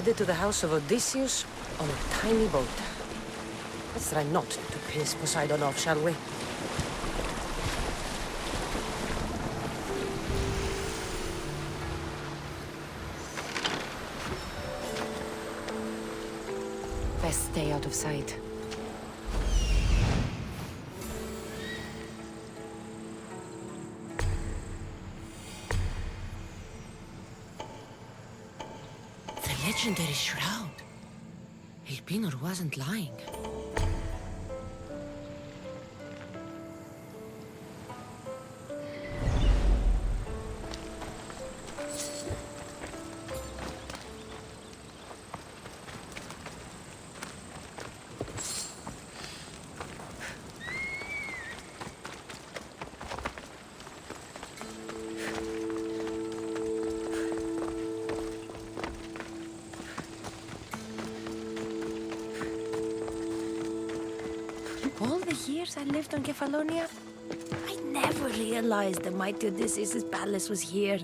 headed to the house of Odysseus on a tiny boat. Let's try not to piss Poseidon off, shall we? Best stay out of sight. The legendary shroud. Elpinor wasn't lying. All the years I lived on Kefalonia, I never realized the mighty Odysseus' palace was here.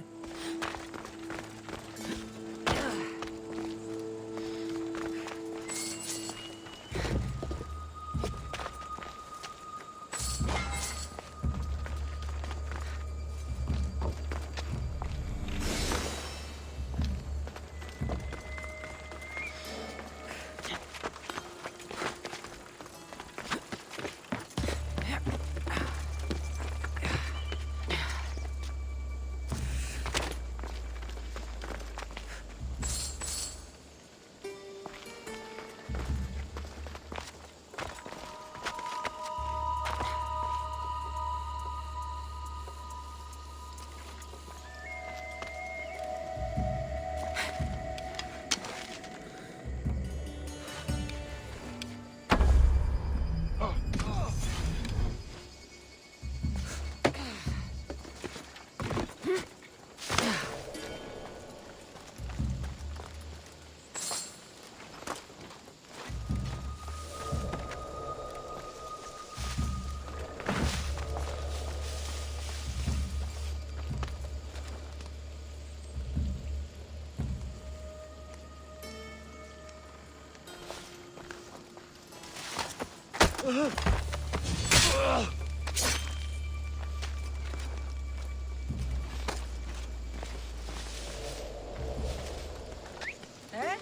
Eh?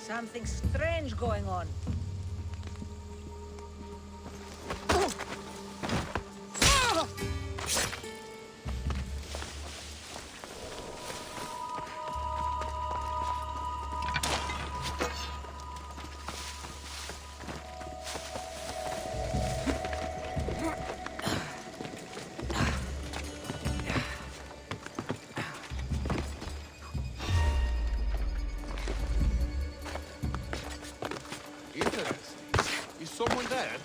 Something strange going on. Interesting. Is someone there?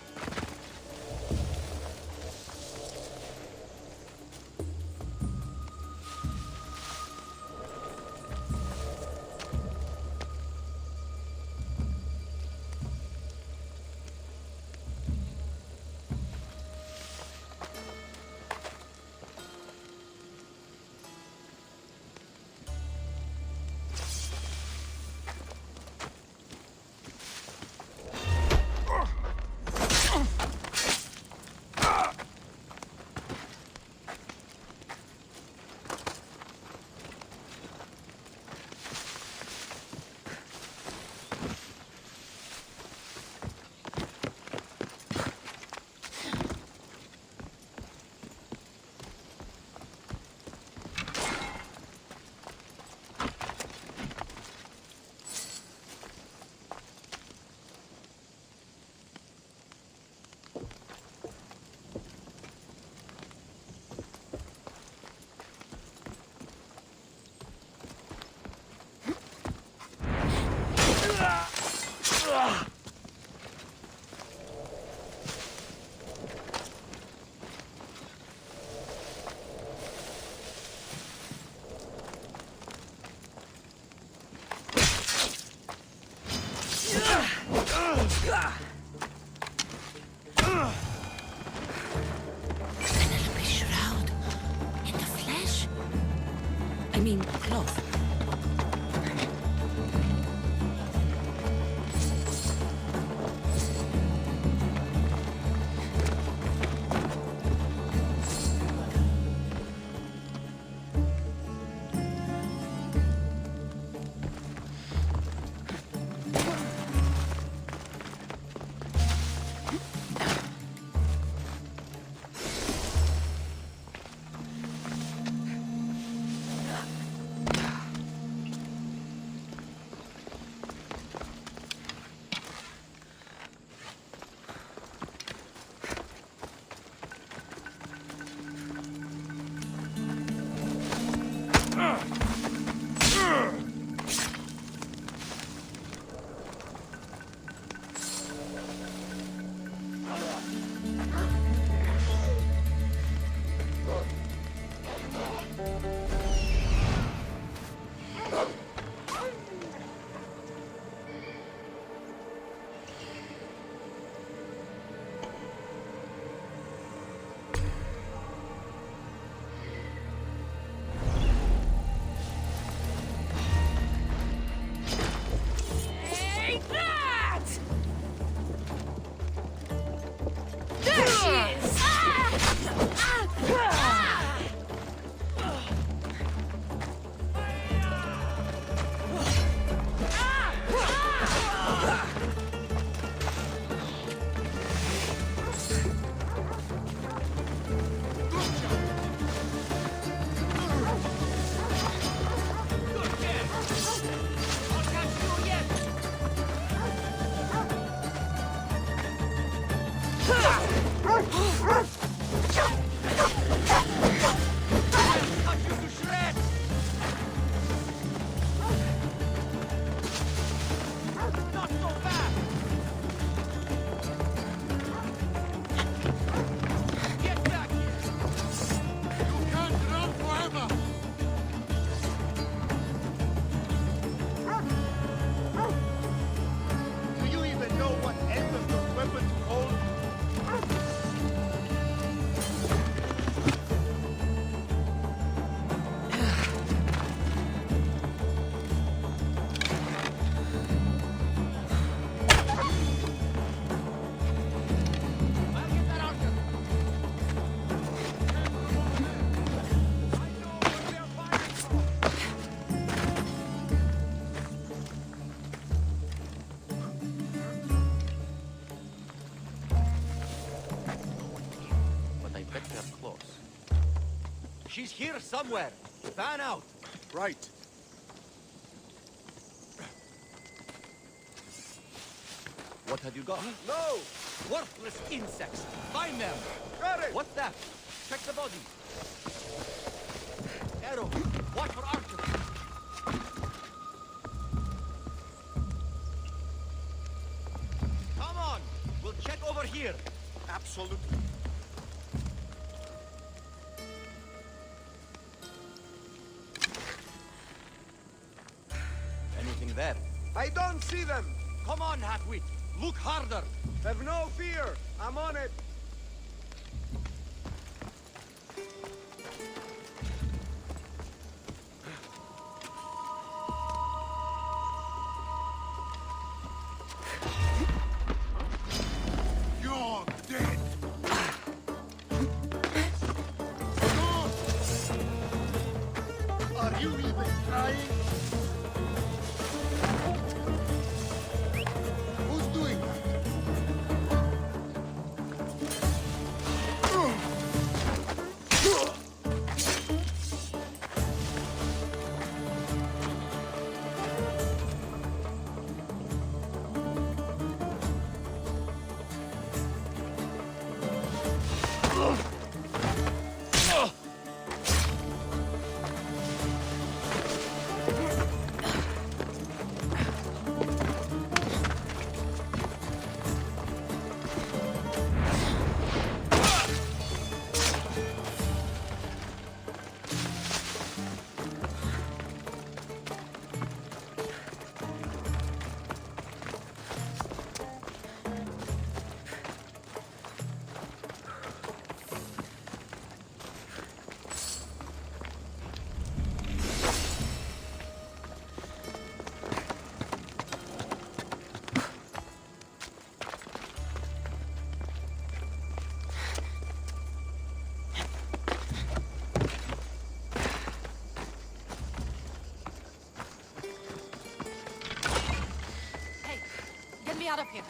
Penelope shroud. In the flesh? I mean, cloth. Cut you to shreds! Not so fast! Get back here! You can't run forever! Do you even know what end of your weapon to hold? I'll get that archer. I know what they're fighting for. But I bet they're close. She's here somewhere. Fan out. Right. What have you got? No! Worthless insects. Find them. Got it! What's that? Check the body. Arrow. Watch for archers. Come on. We'll check over here. Absolutely. Anything there? I don't see them! Come on, halfwit. Look harder. Have no fear! I'm on it! You're dead! Are you even trying? Who's doing that? Hey, get me out of here.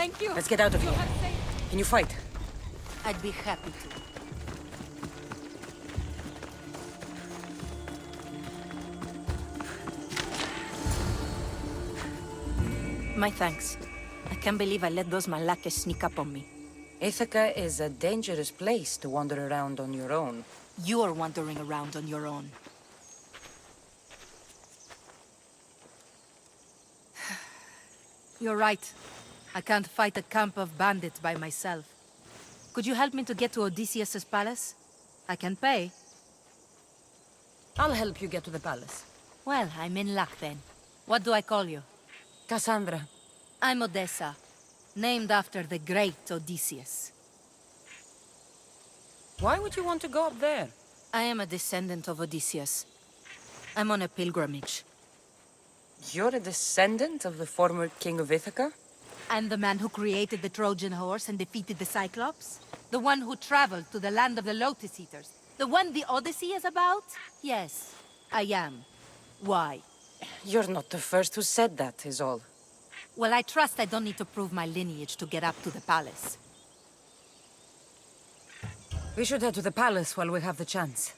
Thank you. Let's get out of You here. have saved- Can you fight? I'd be happy to. My thanks. I can't believe I let those Malakas sneak up on me. Ithaca is a dangerous place to wander around on your own. You're wandering around on your own. You're right. I can't fight a camp of bandits by myself. Could you help me to get to Odysseus's palace? I can pay. I'll help you get to the palace. Well, I'm in luck then. What do I call you? Cassandra. I'm Odessa, named after the great Odysseus. Why would you want to go up there? I am a descendant of Odysseus. I'm on a pilgrimage. You're a descendant of the former king of Ithaca? I'm the man who created the Trojan horse and defeated the Cyclops? The one who traveled to the land of the Lotus Eaters? The one the Odyssey is about? Yes, I am. Why? You're not the first who said that, is all. Well, I trust I don't need to prove my lineage to get up to the palace. We should head to the palace while we have the chance.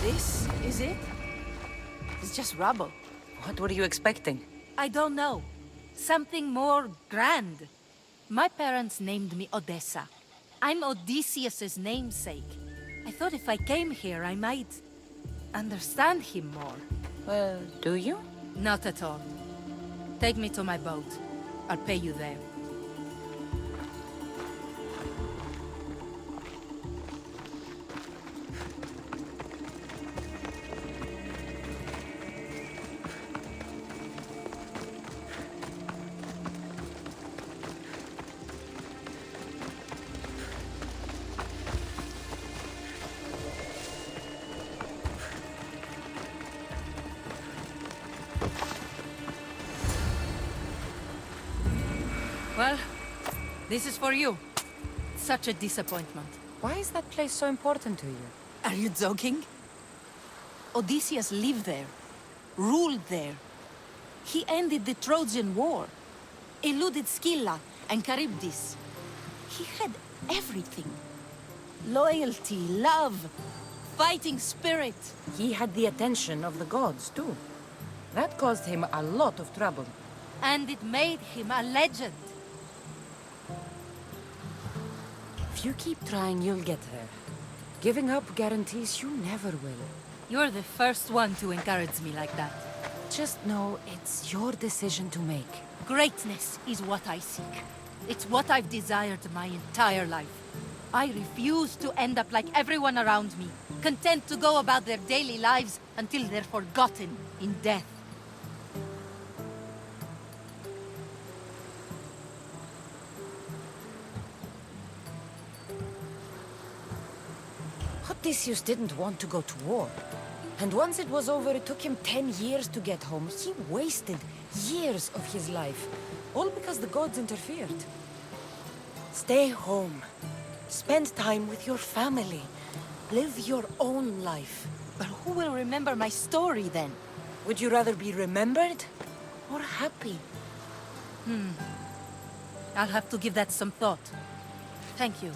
This is it? It's just rubble. What were you expecting? I don't know. Something more grand. My parents named me Odessa. I'm Odysseus's namesake. I thought if I came here, I might understand him more. Well, do you? Not at all. Take me to my boat. I'll pay you there. Well, this is for you. Such a disappointment. Why is that place so important to you? Are you joking? Odysseus lived there, ruled there. He ended the Trojan War, eluded Scylla and Charybdis. He had everything. Loyalty, love, fighting spirit. He had the attention of the gods, too. That caused him a lot of trouble. And it made him a legend. If you keep trying, you'll get there. Giving up guarantees you never will. You're the first one to encourage me like that. Just know it's your decision to make. Greatness is what I seek. It's what I've desired my entire life. I refuse to end up like everyone around me, content to go about their daily lives until they're forgotten in death. Odysseus didn't want to go to war. And once it was over, it took him 10 years to get home. He wasted years of his life, all because the gods interfered. Stay home. Spend time with your family. Live your own life. But who will remember my story then? Would you rather be remembered or happy? I'll have to give that some thought. Thank you.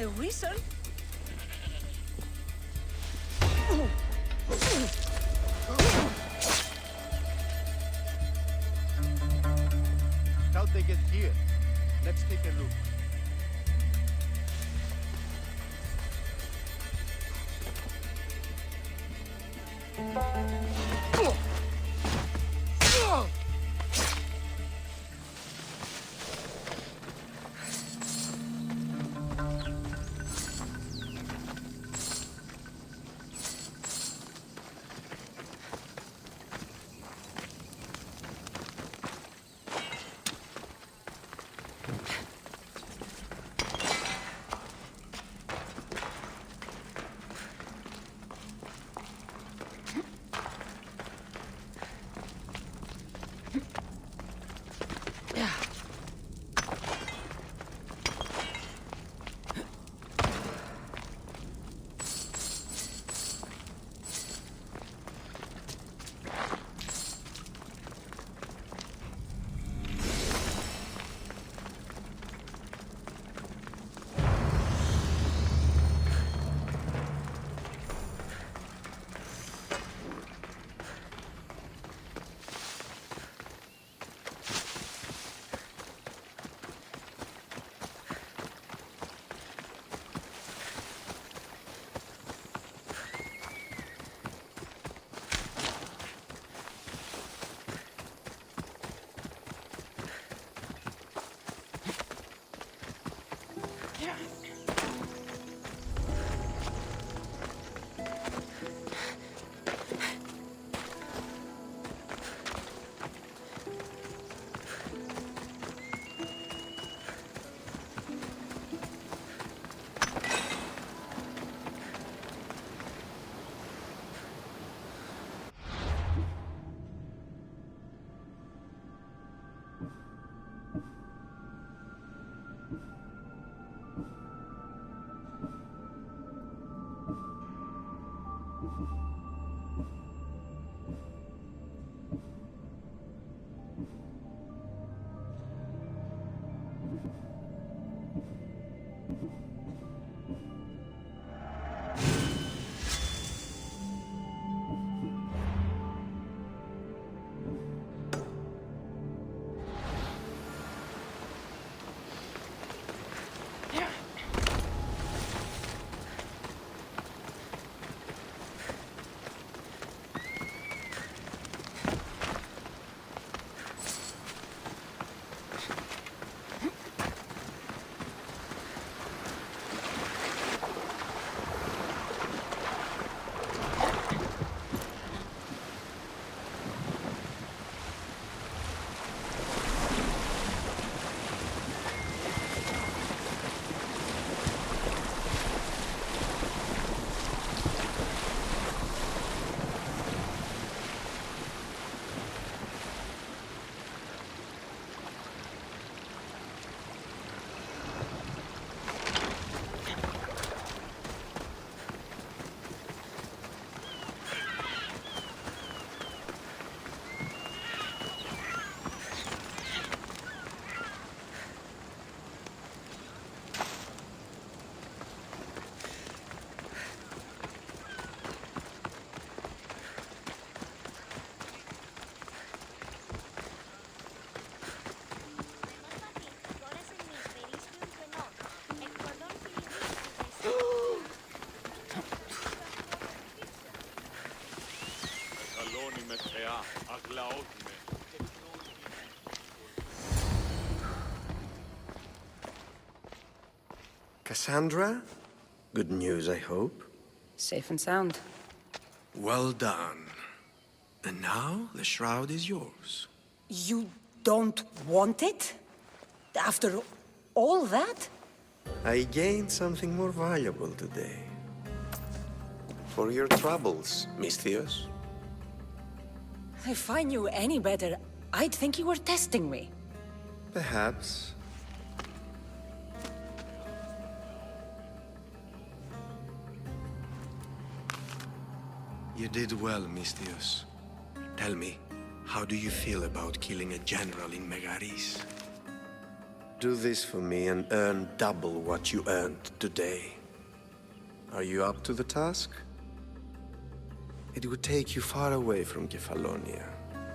A whistle? How'd they get here? Let's take a look. Cassandra? Good news, I hope. Safe and sound. Well done. And now the shroud is yours. You don't want it? After all that? I gained something more valuable today. For your troubles, Misthios. If I knew any better, I'd think you were testing me. Perhaps. You did well, Misthios. Tell me, how do you feel about killing a general in Megaris? Do this for me and earn double what you earned today. Are you up to the task? It would take you far away from Kefalonia.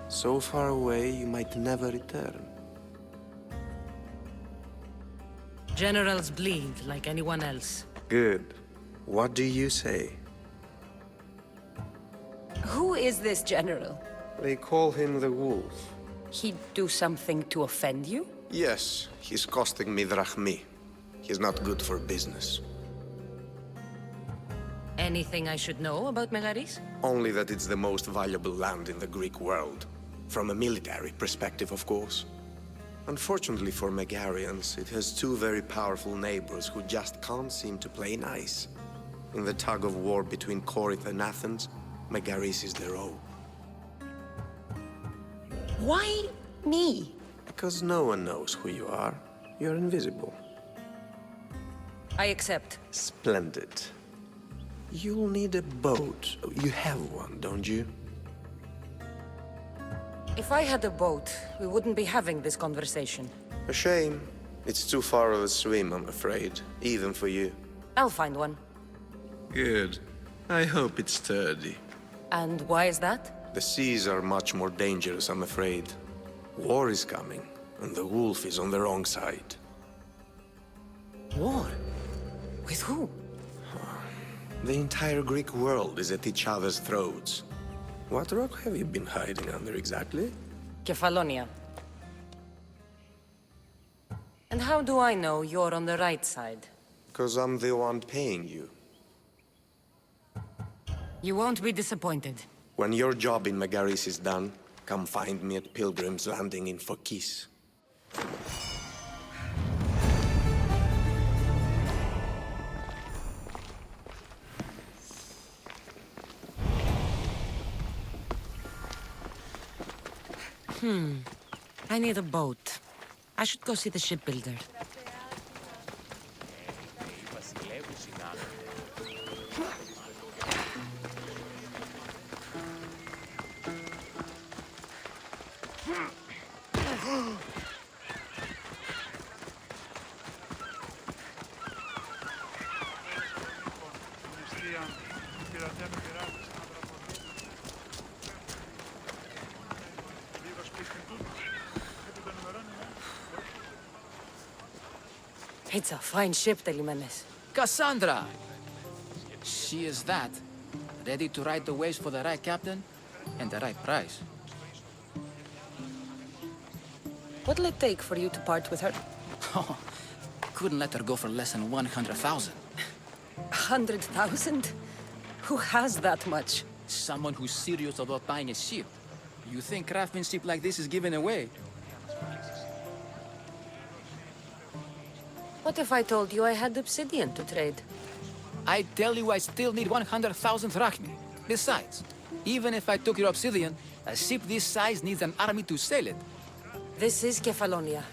So far away you might never return. Generals bleed like anyone else. Good. What do you say? Who is this general? They call him the Wolf. He'd do something to offend you? Yes, he's costing me drachmi. He's not good for business. Anything I should know about Megaris? Only that it's the most valuable land in the Greek world. From a military perspective, of course. Unfortunately for Megarians, it has two very powerful neighbors who just can't seem to play nice. In the tug of war between Corinth and Athens, Megaris is their own. Why me? Because no one knows who you are. You're invisible. I accept. Splendid. You'll need a boat. You have one, don't you? If I had a boat, we wouldn't be having this conversation. A shame. It's too far of a swim, I'm afraid. Even for you. I'll find one. Good. I hope it's sturdy. And why is that? The seas are much more dangerous, I'm afraid. War is coming, and the wolf is on the wrong side. War? With who? The entire Greek world is at each other's throats. What rock have you been hiding under exactly? Kefalonia. And how do I know you're on the right side? Because I'm the one paying you. You won't be disappointed. When your job in Megaris is done, come find me at Pilgrim's Landing in Phokis. I need a boat. I should go see the shipbuilder. It's a fine ship, Telimenes. Cassandra! She is that. Ready to ride the waves for the right captain and the right price. What'll it take for you to part with her? Oh, couldn't let her go for less than 100,000. 100,000? Who has that much? Someone who's serious about buying a ship. You think craftsmanship like this is given away? What if I told you I had obsidian to trade? I tell you I still need 100,000 drachmi. Besides, even if I took your obsidian, a ship this size needs an army to sail it. This is Kefalonia.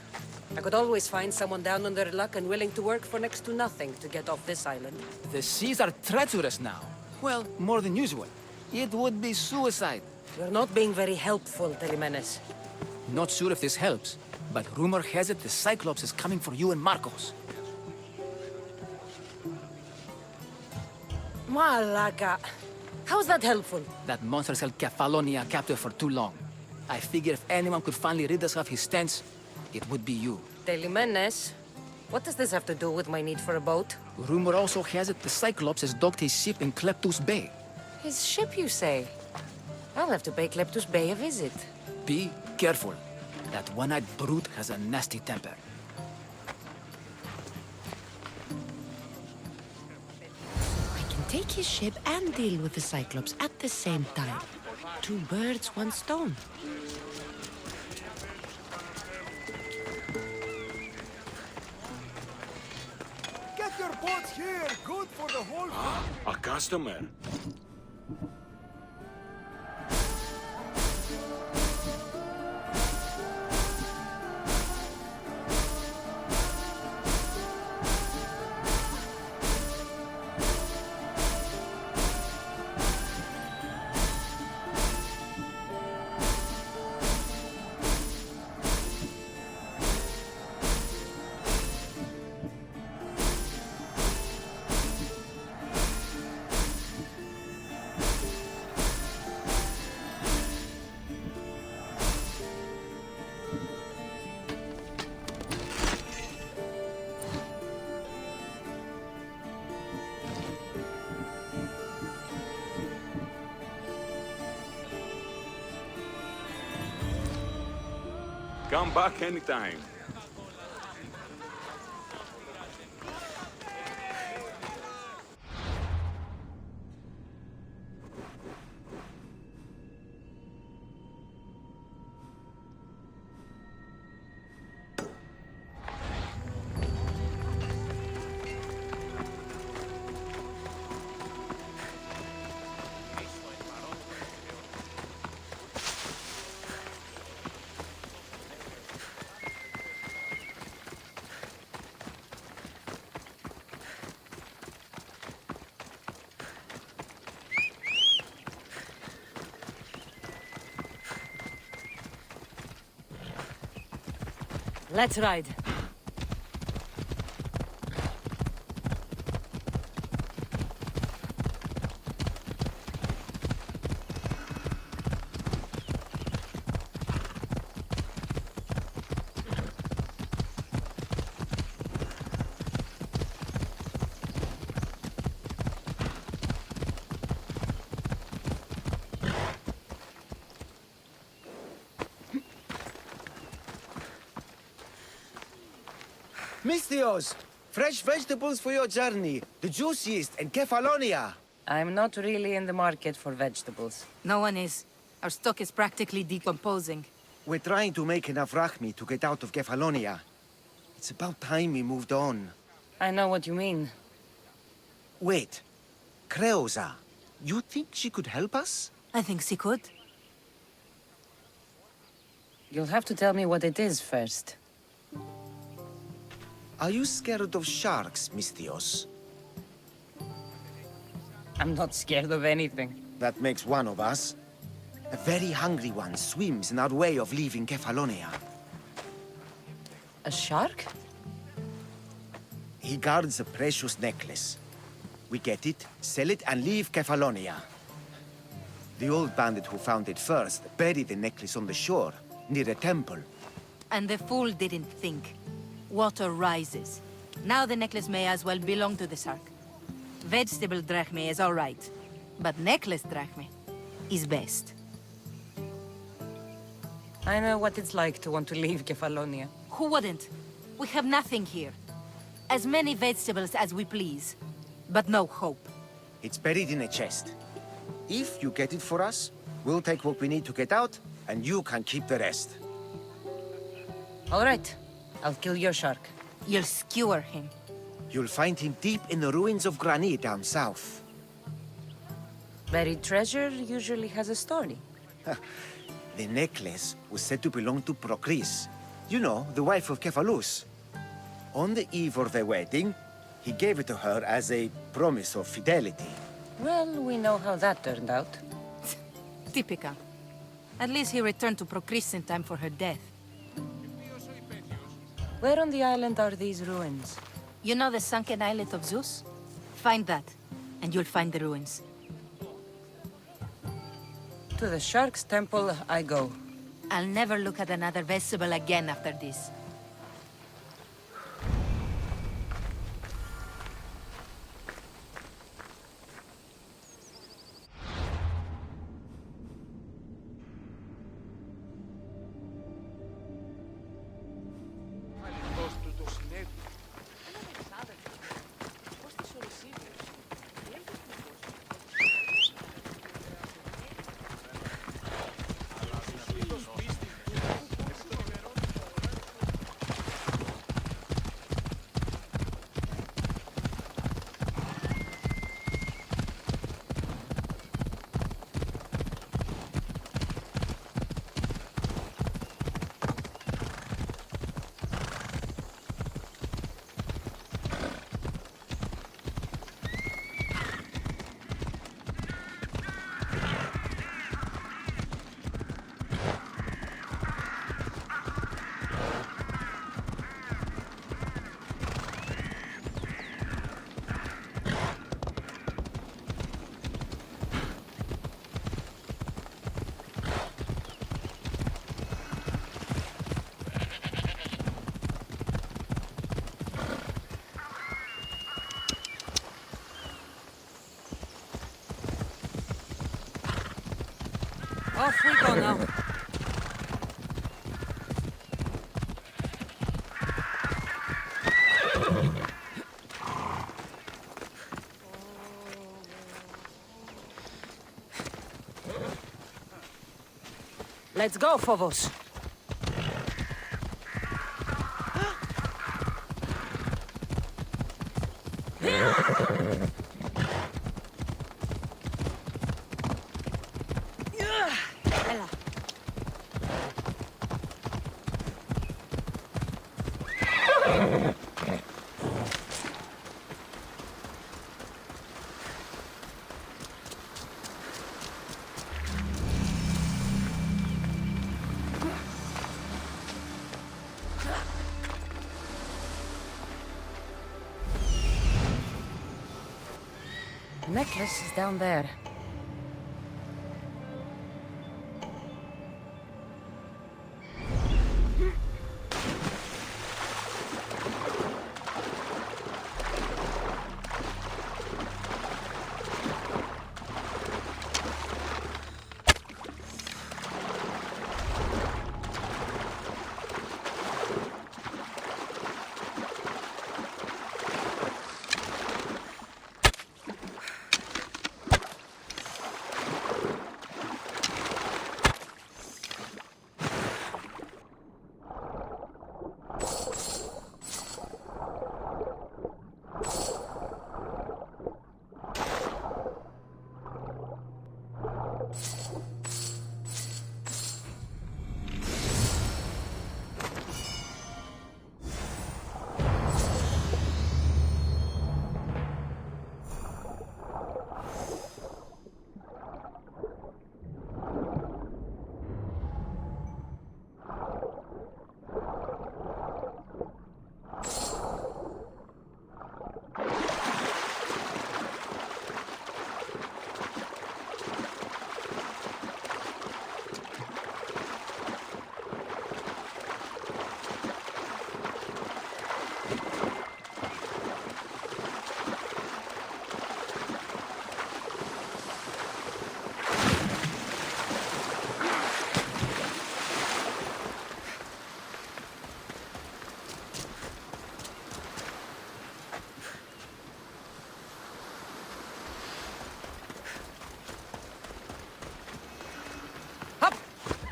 I could always find someone down on their luck and willing to work for next to nothing to get off this island. The seas are treacherous now. Well, more than usual. It would be suicide. You're not being very helpful, Telimenes. Not sure if this helps, but rumor has it the Cyclops is coming for you and Marcos. Malaka. How's that helpful? That monster's held Kefalonia captive for too long. I figure if anyone could finally rid us of his stench, it would be you. Telimenes, what does this have to do with my need for a boat? Rumor also has it the Cyclops has docked his ship in Kleptus Bay. His ship, you say? I'll have to pay Kleptus Bay a visit. Be careful. That one-eyed brute has a nasty temper. I can take his ship and deal with the Cyclops at the same time. Two birds, one stone. Get your boats here! Good for the whole family! A customer. Come back anytime. Let's ride. Misthios! Fresh vegetables for your journey. The juiciest in Kefalonia. I'm not really in the market for vegetables. No one is. Our stock is practically decomposing. We're trying to make enough rachmi to get out of Kefalonia. It's about time we moved on. I know what you mean. Wait. Creosa. You think she could help us? I think she could. You'll have to tell me what it is first. Are you scared of sharks, Misthios? I'm not scared of anything. That makes one of us. A very hungry one swims in our way of leaving Kefalonia. A shark? He guards a precious necklace. We get it, sell it, and leave Kefalonia. The old bandit who found it first buried the necklace on the shore, near a temple. And the fool didn't think. Water rises. Now the necklace may as well belong to the shark. Vegetable drachme is all right, but necklace drachme is best. I know what it's like to want to leave Kefalonia. Who wouldn't? We have nothing here. As many vegetables as we please, but no hope. It's buried in a chest. If you get it for us, we'll take what we need to get out, and you can keep the rest. All right. I'll kill your shark. You'll skewer him. You'll find him deep in the ruins of Granit down south. Buried treasure usually has a story. The necklace was said to belong to Procris. You know, the wife of Cephalus. On the eve of their wedding, he gave it to her as a promise of fidelity. Well, we know how that turned out. Typical. At least he returned to Procris in time for her death. Where on the island are these ruins? You know the sunken islet of Zeus? Find that, and you'll find the ruins. To the Shark's Temple I go. I'll never look at another vegetable again after this. Off we go now. Let's go, Phobos. Ella. The necklace is down there.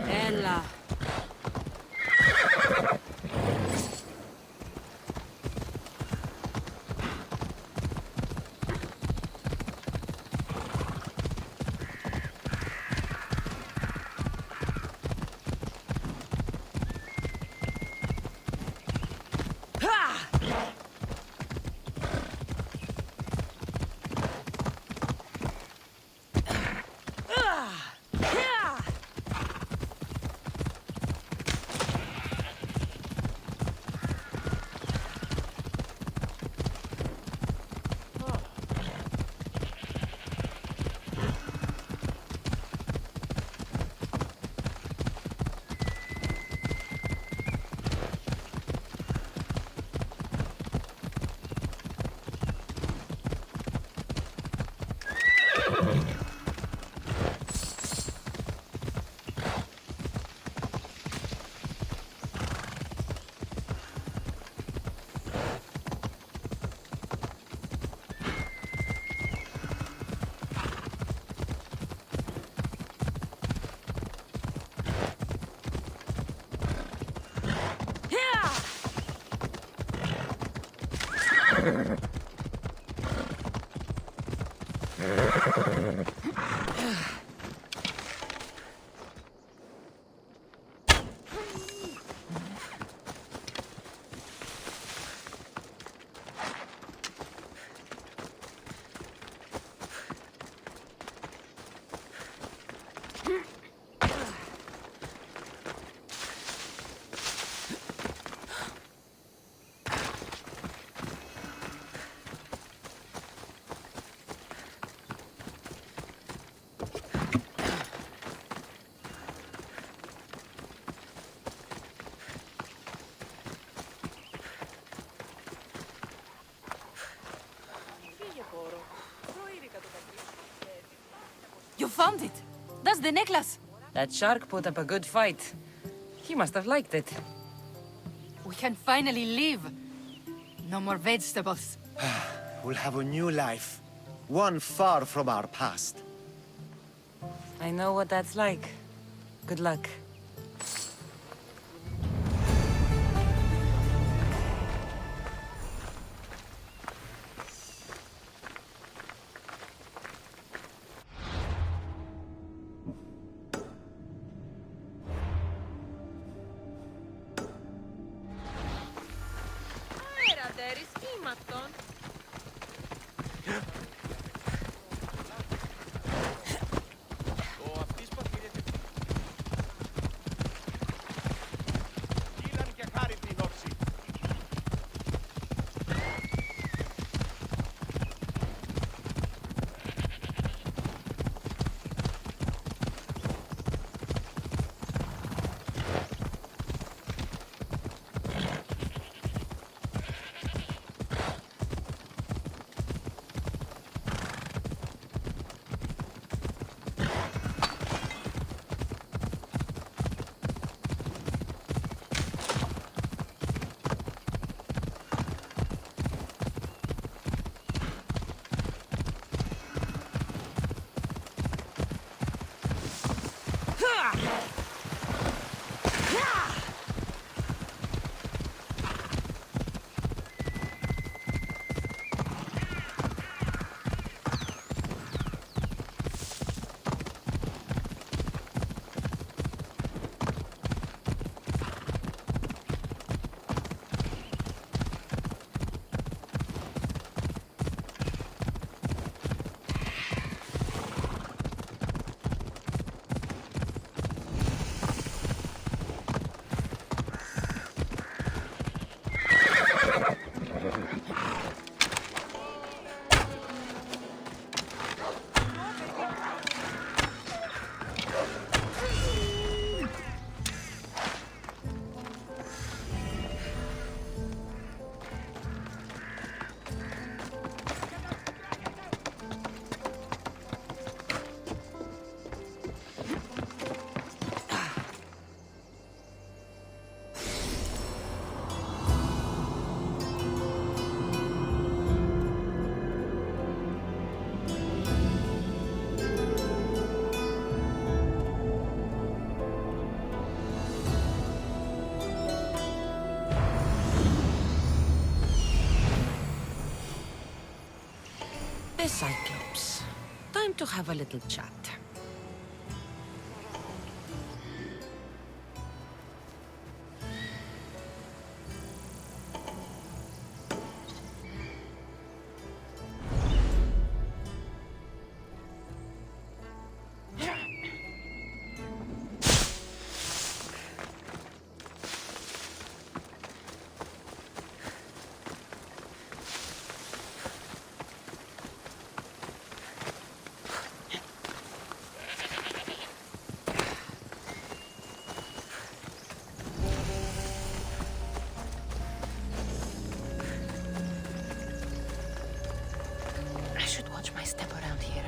Ella. You found it! That's the necklace! That shark put up a good fight. He must have liked it. We can finally live. No more vegetables. We'll have a new life. One far from our past. I know what that's like. Good luck. νοήματον. Ο αυτής παθήρεται. Κοίταν και χάρη την όψη. The Cyclops. Time to have a little chat. I should watch my step around here.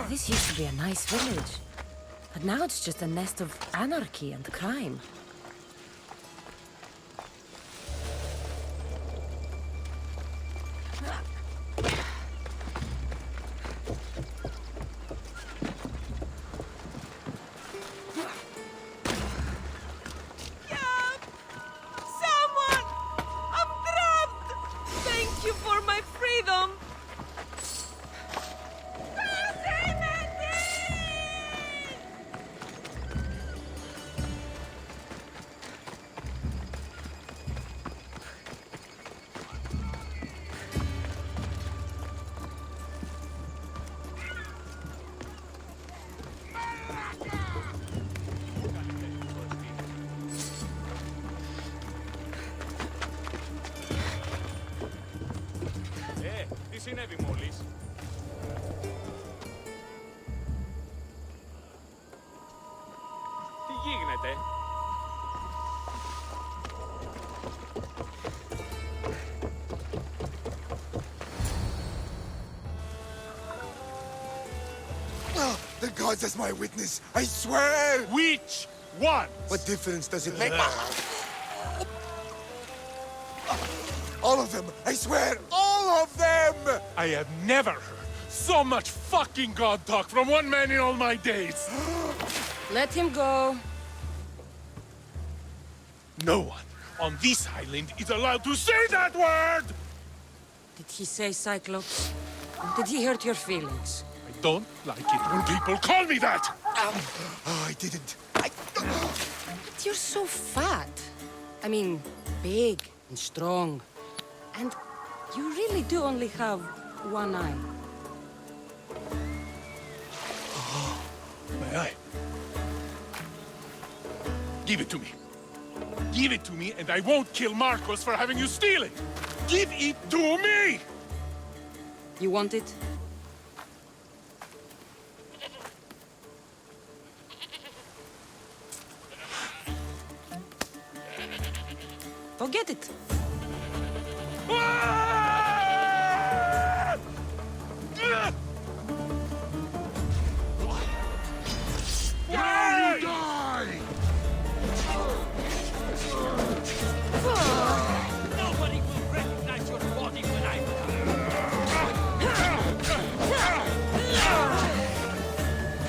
This used to be a nice village, but now it's just a nest of anarchy and crime. Someone! I'm trapped! Thank you for my freedom! συνέβη μόλις? Τι γίνεται? The gods as my witness, I swear! Which one? What difference does it make? All of them, I swear, all of them! I have never heard so much fucking god talk from one man in all my days. Let him go. No one on this island is allowed to say that word! Did he say Cyclops? Did he hurt your feelings? I don't like it when people call me that! Oh, I didn't. But you're so fat. I mean, big and strong. And you really do only have one eye. My eye. Give it to me. Give it to me, and I won't kill Marcos for having you steal it! Give it to me! You want it? Go get it. Now you die! Nobody will recognize your body when I'm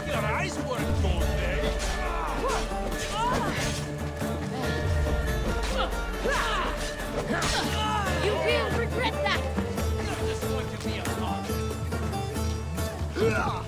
Your eyes weren't gold, eh? You will regret that! You're just going to be a god. Give up!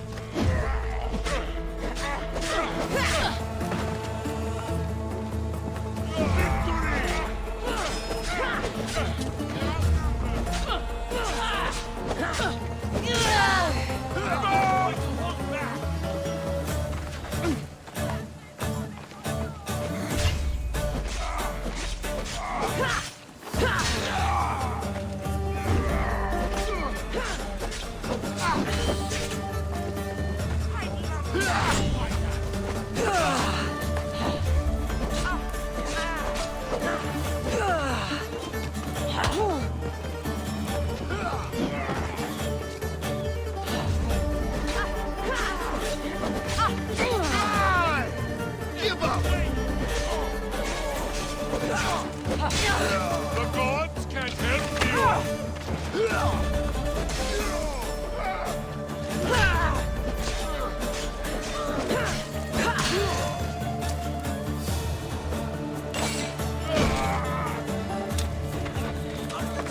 The gods can't help you!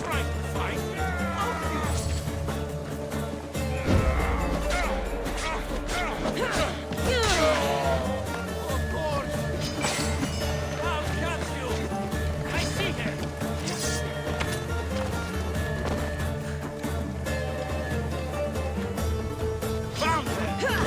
Trying to fight? Of course! I'll catch you! I see him! Found him!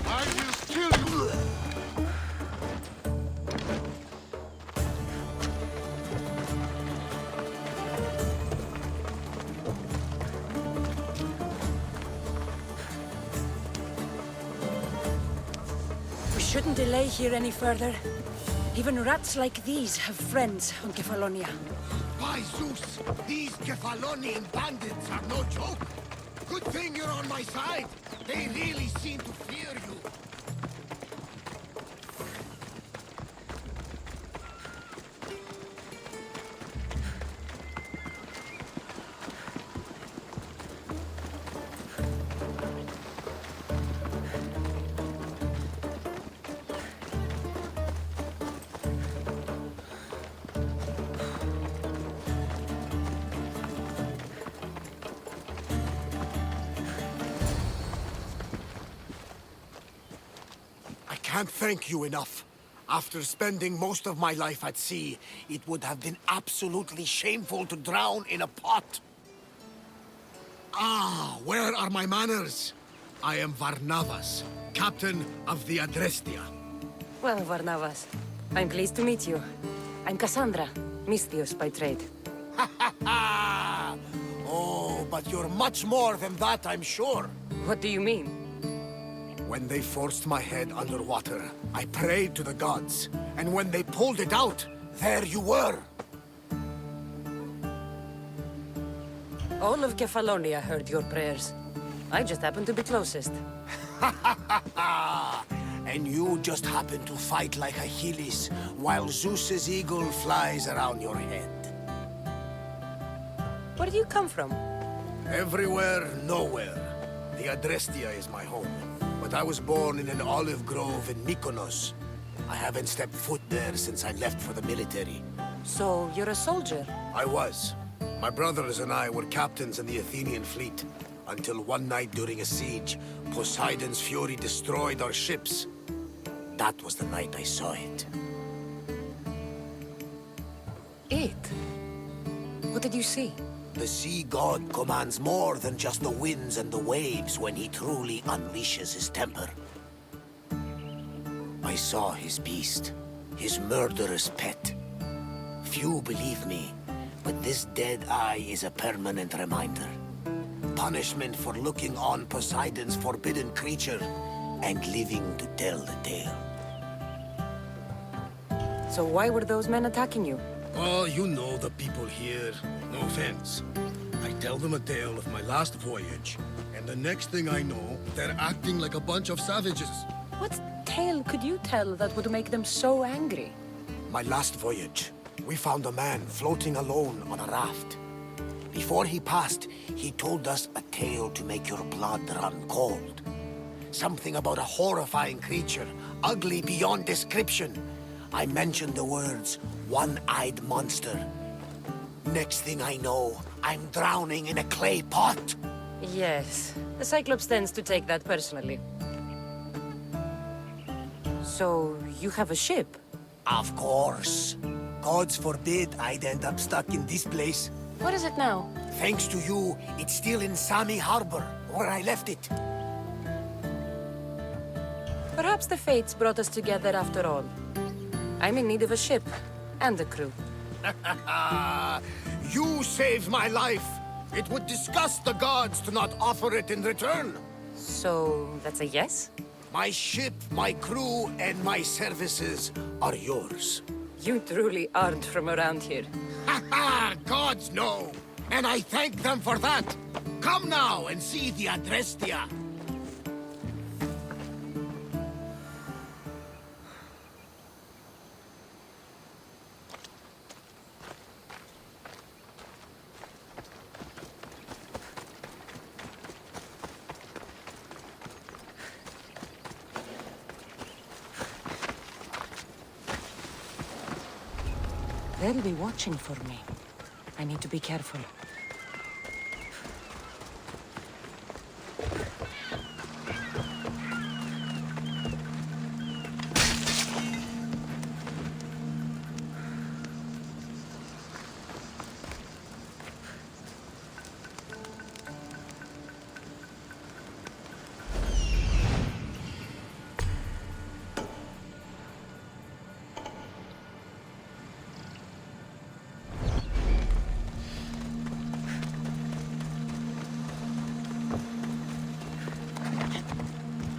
I will kill you! We shouldn't delay here any further. Even rats like these have friends on Kefalonia. By Zeus, these Kefalonian bandits are no joke. Good thing you're on my side. They really seem to fear you. can't thank you enough. After spending most of my life at sea, it would have been absolutely shameful to drown in a pot. Ah, where are my manners? I am Varnavas, captain of the Adrestia. Well, Varnavas, I'm pleased to meet you. I'm Cassandra, Misthios by trade. Oh, but you're much more than that, I'm sure. What do you mean? When they forced my head underwater, I prayed to the gods. And when they pulled it out, there you were. All of Kefalonia heard your prayers. I just happened to be closest. And you just happened to fight like Achilles, while Zeus's eagle flies around your head. Where do you come from? Everywhere, nowhere. The Adrestia is my home. But I was born in an olive grove in Mykonos. I haven't stepped foot there since I left for the military. So, you're a soldier? I was. My brothers and I were captains in the Athenian fleet. Until one night during a siege, Poseidon's fury destroyed our ships. That was the night I saw it. It? What did you see? The sea god commands more than just the winds and the waves when he truly unleashes his temper. I saw his beast, his murderous pet. Few believe me, but this dead eye is a permanent reminder. Punishment for looking on Poseidon's forbidden creature and living to tell the tale. So why were those men attacking you? Oh, you know the people here. No offense. I tell them a tale of my last voyage, and the next thing I know, they're acting like a bunch of savages. What tale could you tell that would make them so angry? My last voyage, we found a man floating alone on a raft. Before he passed, he told us a tale to make your blood run cold. Something about a horrifying creature, ugly beyond description. I mentioned the words, one-eyed monster. Next thing I know, I'm drowning in a clay pot. Yes, the Cyclops tends to take that personally. So, you have a ship? Of course. Gods forbid I'd end up stuck in this place. What is it now? Thanks to you, it's still in Sami Harbor, where I left it. Perhaps the fates brought us together after all. I'm in need of a ship, and a crew. You saved my life. It would disgust the gods to not offer it in return. So, that's a yes? My ship, my crew, and my services are yours. You truly aren't from around here. Ha ha! Gods know! And I thank them for that! Come now and see the Adrestia! They'll be watching for me. I need to be careful.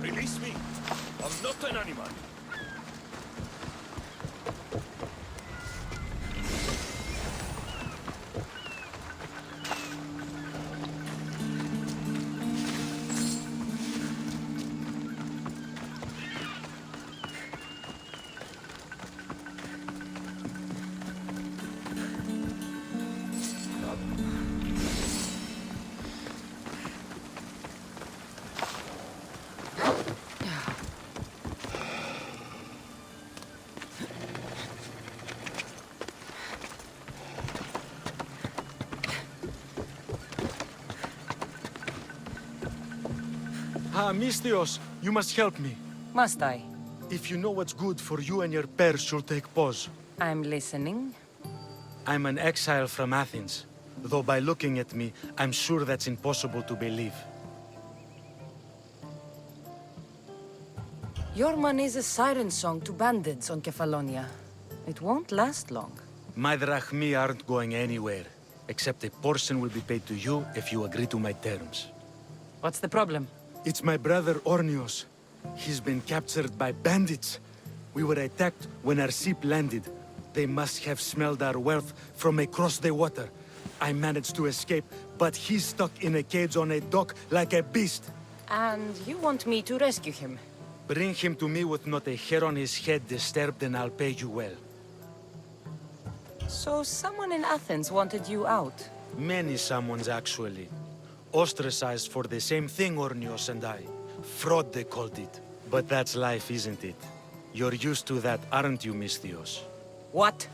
Release me. I'm not an animal. Ah, Misthios, you must help me. Must I? If you know what's good for you and your pairs, you'll take pause. I'm listening. I'm an exile from Athens. Though by looking at me, I'm sure that's impossible to believe. Your money is a siren song to bandits on Kefalonia. It won't last long. My drachmi aren't going anywhere. Except a portion will be paid to you if you agree to my terms. What's the problem? It's my brother Ornios. He's been captured by bandits. We were attacked when our ship landed. They must have smelled our wealth from across the water. I managed to escape, but he's stuck in a cage on a dock like a beast. And you want me to rescue him? Bring him to me with not a hair on his head disturbed and I'll pay you well. So someone in Athens wanted you out? Many someones, actually. Ostracized for the same thing, Ornios and I. Fraud, they called it. But that's life, isn't it? You're used to that, aren't you, Misthios? What?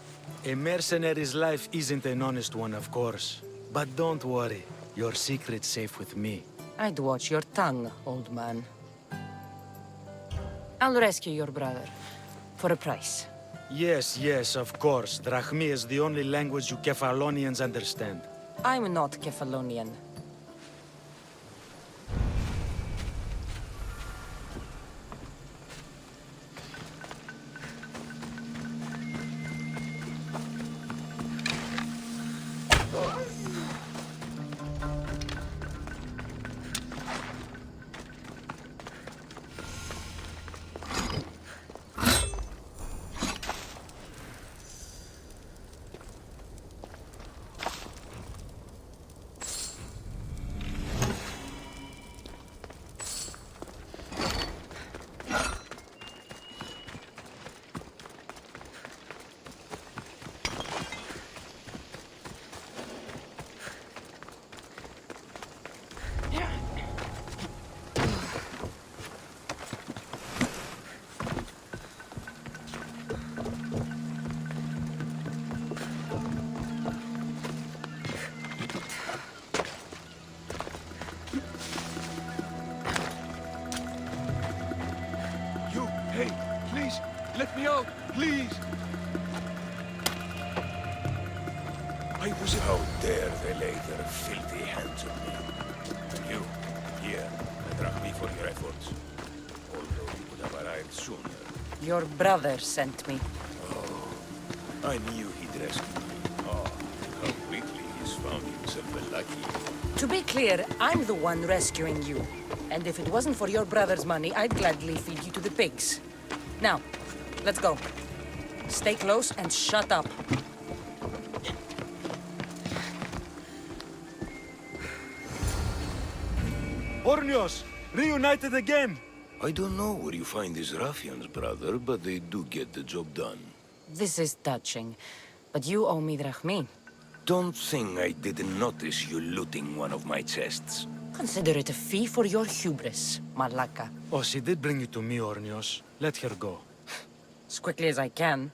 A mercenary's life isn't an honest one, of course. But don't worry. Your secret's safe with me. I'd watch your tongue, old man. I'll rescue your brother. For a price. Yes, of course. Drachmi is the only language you Kefalonians understand. I'm not Kefalonian. Hey, please, let me out, please! How dare they lay their filthy hands on me? And you, here, I thank me for your efforts. Although you would have arrived sooner. Your brother sent me. Oh, I knew he'd rescue me. Oh, how quickly he's found himself a lucky. To be clear, I'm the one rescuing you. And if it wasn't for your brother's money, I'd gladly feed you to the pigs. Now, let's go. Stay close and shut up. Ornios! Reunited again! I don't know where you find these ruffians, brother, but they do get the job done. This is touching, but you owe me drachmi. Don't think I didn't notice you looting one of my chests. Consider it a fee for your hubris, Malaka. Oh, she did bring you to me, Ornios. Let her go. As quickly as I can.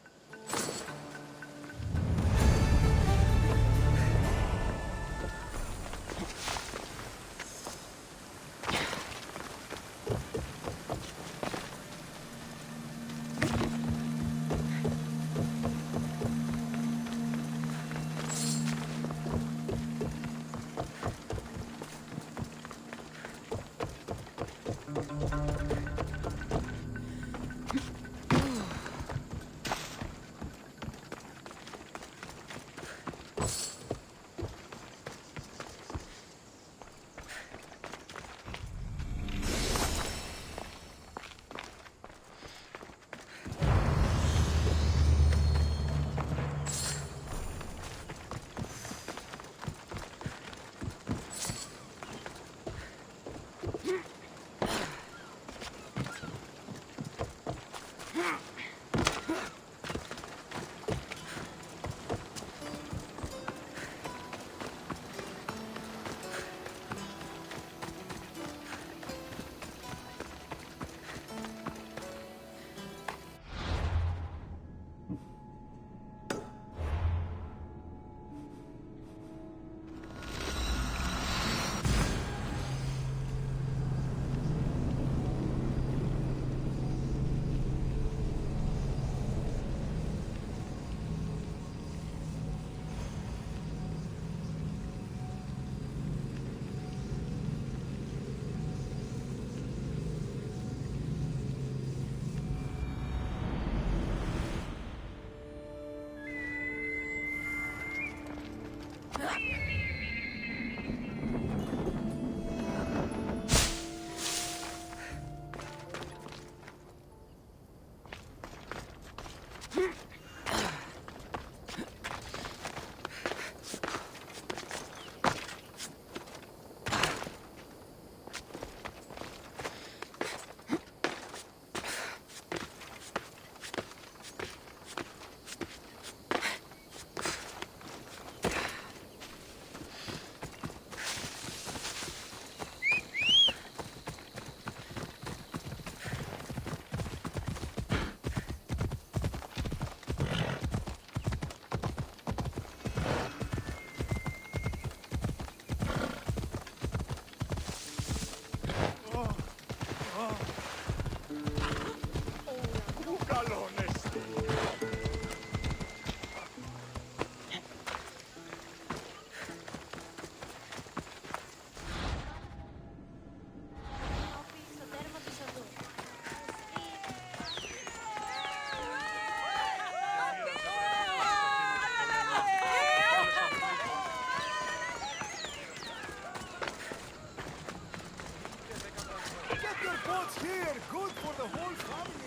beer, good for the whole family.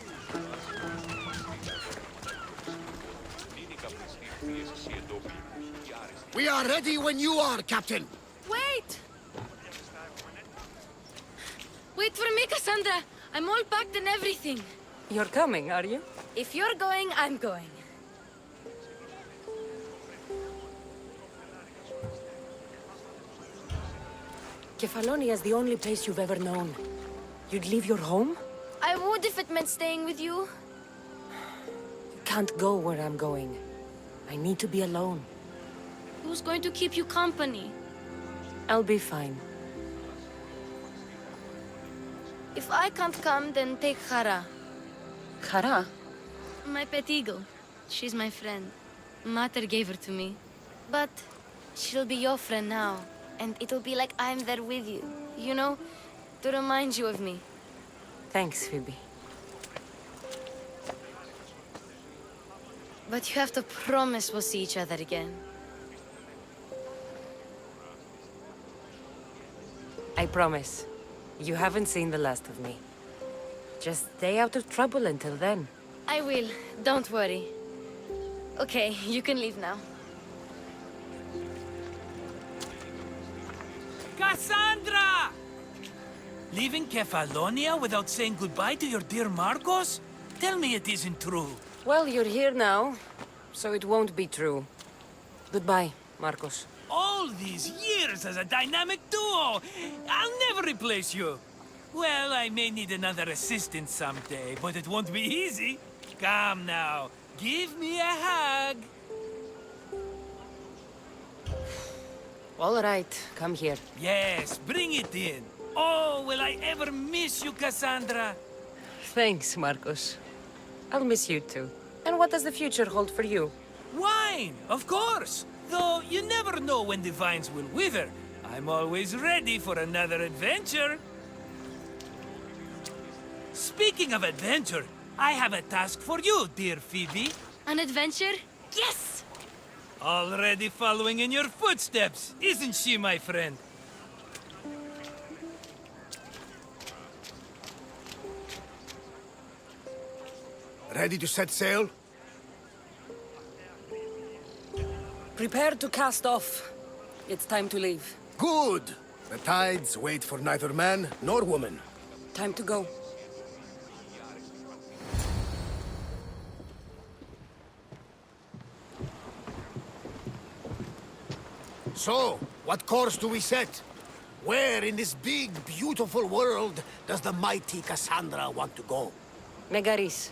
We are ready when you are, Captain. Wait! Wait for me, Cassandra. I'm all packed and everything. You're coming, are you? If you're going, I'm going. Kefalonia is the only place you've ever known. You'd leave your home? I would if it meant staying with you. You can't go where I'm going. I need to be alone. Who's going to keep you company? I'll be fine. If I can't come, then take Hara. Kara? My pet eagle. She's my friend. Mater gave her to me. But she'll be your friend now. And it'll be like I'm there with you. You know? To remind you of me. Thanks, Phoebe. But you have to promise we'll see each other again. I promise. You haven't seen the last of me. Just stay out of trouble until then. I will. Don't worry. Okay, you can leave now. Cassandra! Leaving Kefalonia without saying goodbye to your dear Marcos? Tell me it isn't true. Well, you're here now, so it won't be true. Goodbye, Marcos. All these years as a dynamic duo! I'll never replace you! Well, I may need another assistant someday, but it won't be easy. Come now, give me a hug! All right, come here. Yes, bring it in. Oh, will I ever miss you, Cassandra? Thanks, Marcos. I'll miss you too. And what does the future hold for you? Wine, of course! Though you never know when the vines will wither. I'm always ready for another adventure. Speaking of adventure, I have a task for you, dear Phoebe. An adventure? Yes! Already following in your footsteps, isn't she, my friend? Ready to set sail? Prepare to cast off. It's time to leave. Good! The tides wait for neither man nor woman. Time to go. So, what course do we set? Where in this big, beautiful world does the mighty Cassandra want to go? Megaris.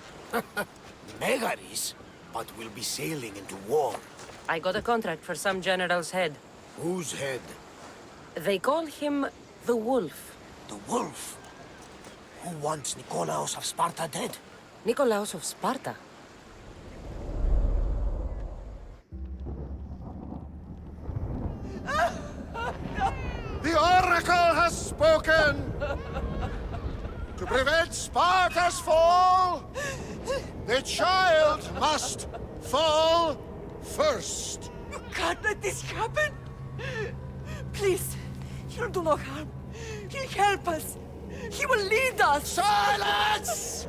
Megaris? But we'll be sailing into war. I got a contract for some general's head. Whose head? They call him the Wolf. The Wolf? Who wants Nikolaos of Sparta dead? Nikolaos of Sparta? The Oracle has spoken! To prevent Sparta's fall, the child must fall first. You can't let this happen! Please, he'll do no harm. He'll help us. He will lead us! Silence!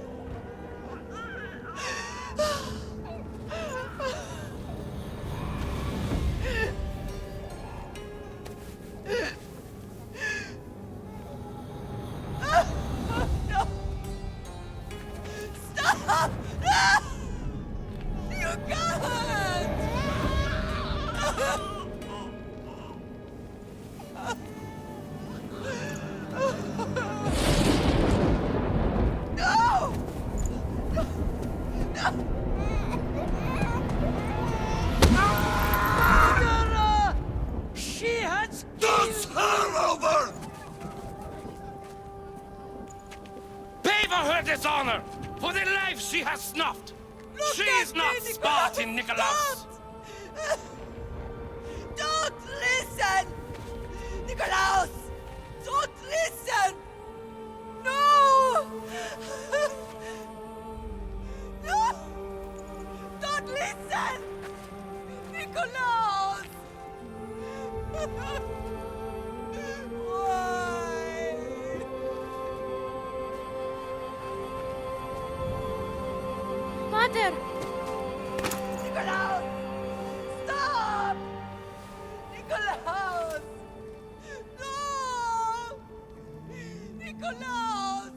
No! Stop! No! You can't! No! No! Murderer! She has... Does her over! Pay for her dishonor! For the life she has snuffed! She is not Spartan, Nikolaos! Don't listen! Nikolaos! Don't listen! No! No! Don't listen! Nikolaos! Why? Pater! Nikolaus! Stop! Nikolaus! No! Nikolaus!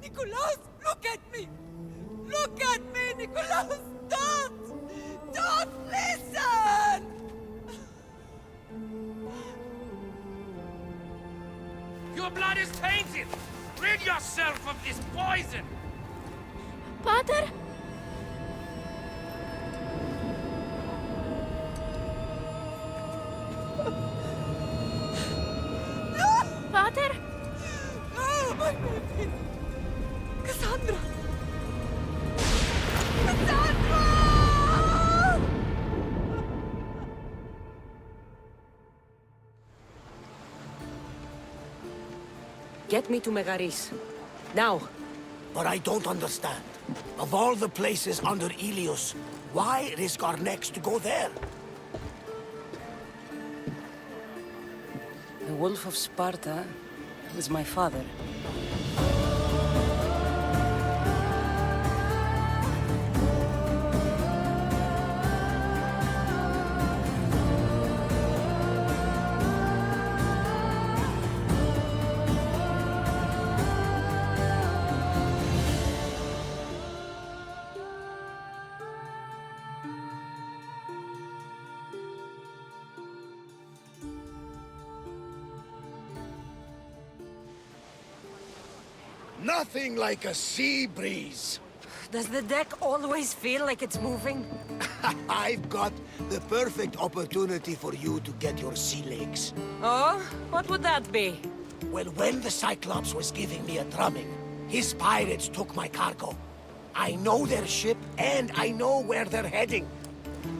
Nikolaus, look at me! Look at me, Nikolaus! Don't! Don't listen! Your blood is tainted! Rid yourself of this poison! Pater? Pater? Oh, my baby! Cassandra! Cassandra! Get me to Megaris. Now. But I don't understand. Of all the places under Ilios, why risk our necks to go there? The Wolf of Sparta was my father. Nothing like a sea breeze. Does the deck always feel like it's moving? I've got the perfect opportunity for you to get your sea legs. Oh? What would that be? Well, when the Cyclops was giving me a drumming, his pirates took my cargo. I know their ship, and I know where they're heading.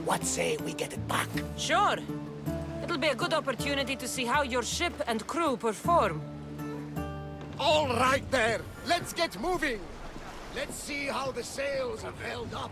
What say we get it back? Sure. It'll be a good opportunity to see how your ship and crew perform. All right there. Let's get moving. Let's see how the sails have held up.